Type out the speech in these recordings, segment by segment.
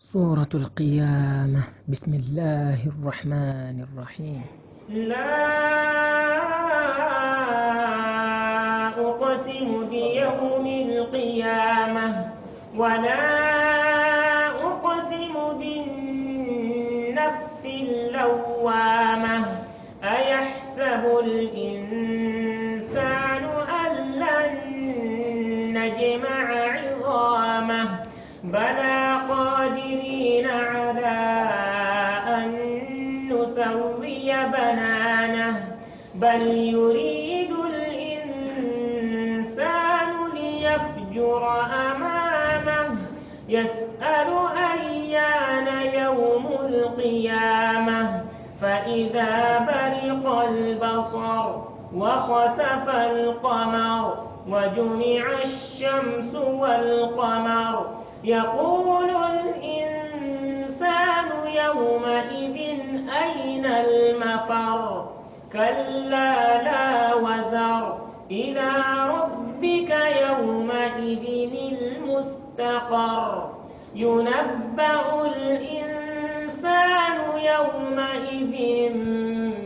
سورة القيامة. بسم الله الرحمن الرحيم. لا أقسم بيوم القيامة ولا أقسم بالنفس اللوامة أيحسب الإنسان أن لن نجمع عظامه بلى قادرين على أن نسوي بنانه بل يريد الإنسان ليفجر أمامه يسأل أيان يوم القيامة فإذا برق البصر وخسف القمر وجمع الشمس والقمر يقول الإنسان يومئذ أين المفر كلا لا وزر إلى ربك يومئذ المستقر ينبأ الإنسان يومئذ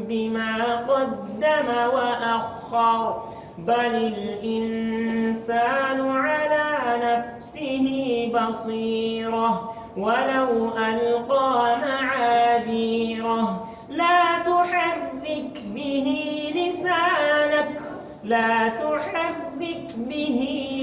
بما قدم وأخر بل الإنسان على نفسه بصيرة ولو ألقى معاذيره لا تحرك به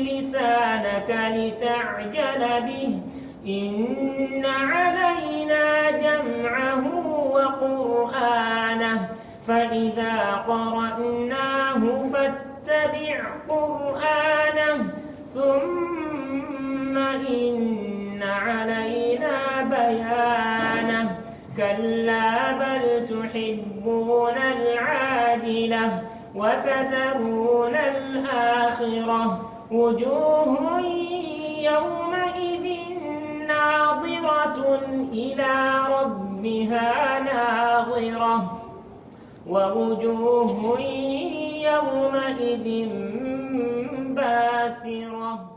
لسانك لتعجل به إن علينا جمعه وقرآنه فإذا قرأناه فاتبع قرآنه ثم إن علينا بيانه كلا بل تحبون العاجلة وتذرون الآخرة وجوه يومئذ ناظرة إلى ربها ناظرة ووجوه يومئذ باسرة.